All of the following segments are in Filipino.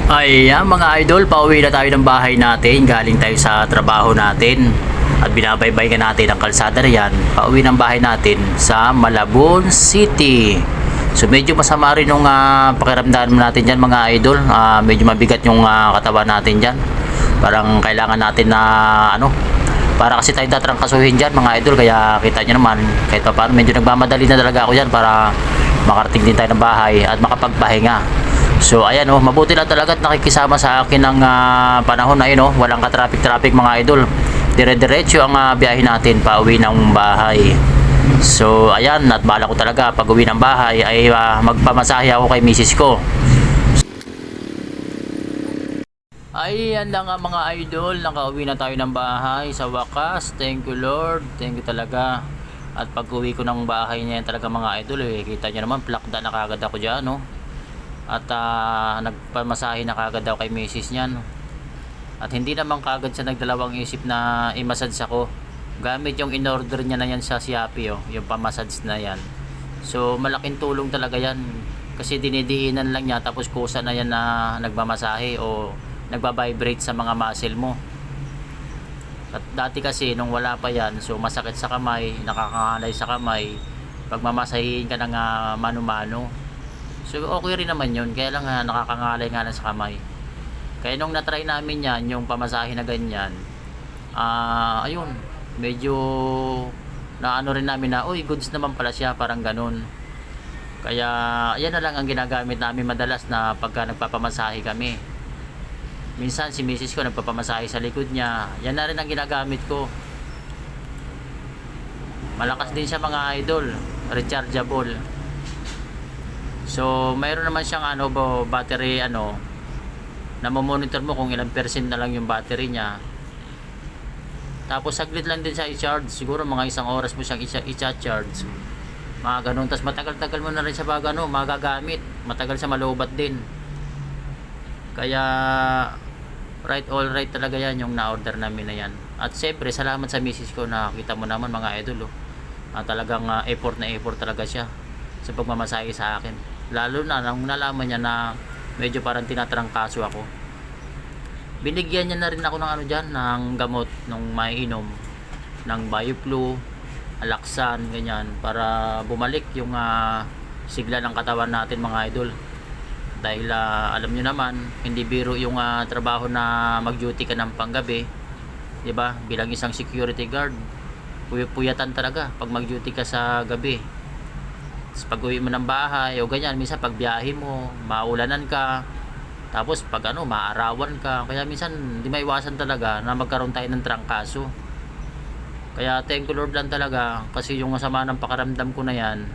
Ayan mga idol, pauwi na tayo ng bahay natin. Galing tayo sa trabaho natin at binabaybay ka natin ang kalsada riyan. Pauwi ng bahay natin sa Malabon City. So medyo masama rin yung pakiramdam natin dyan mga idol. Medyo mabigat yung katawan natin dyan. Parang kailangan natin na para kasi tayo tatrangkasuhin dyan mga idol. Kaya kita nyo naman kahit pa paano medyo nagmamadali na talaga ako dyan para makarating din tayo ng bahay at makapagpahinga. So ayan mabuti lang talaga at nakikisama sa akin ng panahon na yun walang ka-traffic mga idol. Dire-diretso ang biyahe natin pauwi ng bahay. So ayan, at bala ko talaga pag uwi ng bahay ay magpamasahe ako kay misis ko. Ayan lang mga idol, nakauwi na tayo ng bahay sa wakas. Thank you Lord, thank you talaga. At pag uwi ko ng bahay niya talaga mga idol kita nyo naman plakda na kagad ako dyan at nagpamasahe na kagad daw kay misis niyan. At hindi naman kagad siya nagdalawang isip na i-massage ako gamit yung in-order niya na yan sa Shopee yung pamassage na yan. So malaking tulong talaga yan kasi dinidiinan lang niya tapos kusa na yan na nagmamasahe o nagba-vibrate sa mga muscle mo. At dati kasi nung wala pa yan, so masakit sa kamay, nakakangalay sa kamay pag mamasahihin ka ng mano-mano. So okay rin naman yun, kaya lang nakakangalay nga lang sa kamay. Kaya nung natry namin yan, yung pamasahe na ganyan, ayun, medyo naano rin namin na, uy, goods naman pala siya, parang ganun. Kaya yan na lang ang ginagamit namin madalas na pagka nagpapamasahe kami. Minsan si misis ko nagpapamasahe sa likod niya, yan na rin ang ginagamit ko. Malakas din siya mga idol, rechargeable. So mayroon naman siyang battery na monitor mo kung ilang percent na lang yung battery niya. Tapos saglit lang din siya i-charge, siguro mga 1 oras mo siyang i-charge. Mga ganun, tapos matagal-tagal mo na rin siya magagamit, matagal siya malubat din. Kaya all right talaga yan yung na-order namin na yan. At siyempre salamat sa misis ko na kita mo naman mga idol talagang effort talaga siya sa pagmamasahe sa akin. Lalo na nung nalaman niya na medyo parang tinatrangkaso ako. Binigyan niya na rin ako ng dyan, ng gamot nung maiinom, ng BioFlu, Alaxan, ganyan, para bumalik yung sigla ng katawan natin mga idol. Dahil alam niyo naman, hindi biro yung trabaho na mag-duty ka ng panggabi, 'di ba? Bilang isang security guard, puyatan talaga pag mag-duty ka sa gabi. Pag uwi mo ng bahay o ganyan, minsan pag biyahe mo maulanan ka, tapos pag maarawan ka, kaya minsan hindi maiwasan talaga na magkaroon tayo ng trangkaso. Kaya thank you Lord lang talaga kasi yung masama ng pakaramdam ko na yan,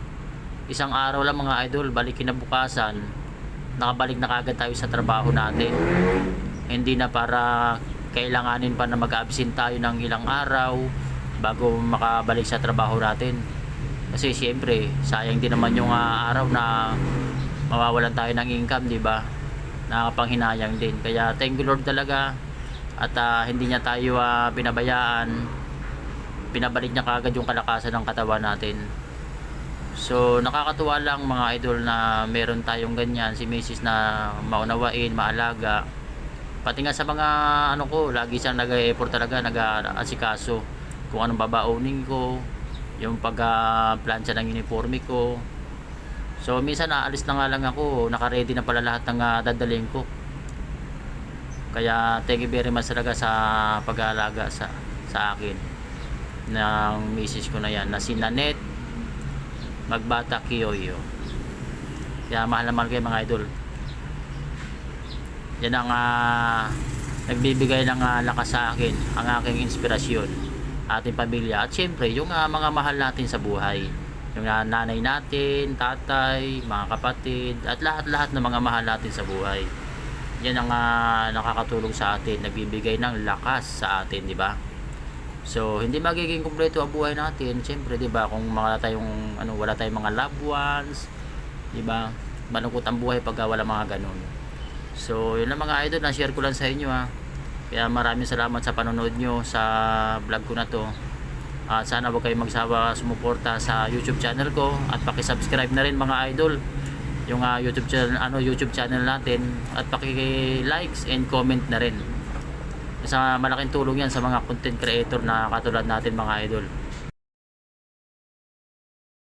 isang araw lang mga idol, balik kinabukasan nakabalik na kagad tayo sa trabaho natin. Hindi na para kailanganin pa na mag-absent tayo ng ilang araw bago makabalik sa trabaho natin. Kasi siyempre, sayang din naman yung araw na mawawalan tayo ng income, di ba? Nakakapanghinayang din. Kaya thank you Lord talaga at hindi niya tayo pinabayaan. Pinabalik niya kagad yung kalakasan ng katawan natin. So nakakatuwa lang mga idol na meron tayong ganyan, si Mrs. na maunawain, maalaga. Pati nga sa mga lagi siyang nag-e-effort talaga, nag-aasikaso kung anong babaunin ko, yung pag-plancha ng uniforme ko. So minsan naalis na nga lang ako, naka-ready na pala lahat ng dadalhin ko. Kaya thank you very much talaga sa pag-aalaga sa akin ng misis ko na yan, na si Nanette Magbata Kiyoyo. Kaya mahal na mahal kayo mga idol. Yan ang nagbibigay ng lakas sa akin, ang aking inspirasyon, ating pamilya, at syempre yung mga mahal natin sa buhay, yung nanay natin, tatay, mga kapatid, at lahat-lahat ng mga mahal natin sa buhay. Yan ang nakakatulong sa atin, nagbibigay ng lakas sa atin, di ba? So hindi magiging kumpleto ang buhay natin syempre, di ba, kung wala tayong mga loved ones, di ba? Malungkot ang buhay pag wala mga ganun. So yun lang mga idol, na share ko lang sa inyo Kaya maraming salamat sa panonood nyo sa vlog ko na to. At sana huwag kayong magsawa sumuporta sa YouTube channel ko at paki-subscribe na rin mga idol yung YouTube channel natin at paki-likes and comment na rin. Sa malaking tulong yan sa mga content creator na katulad natin mga idol.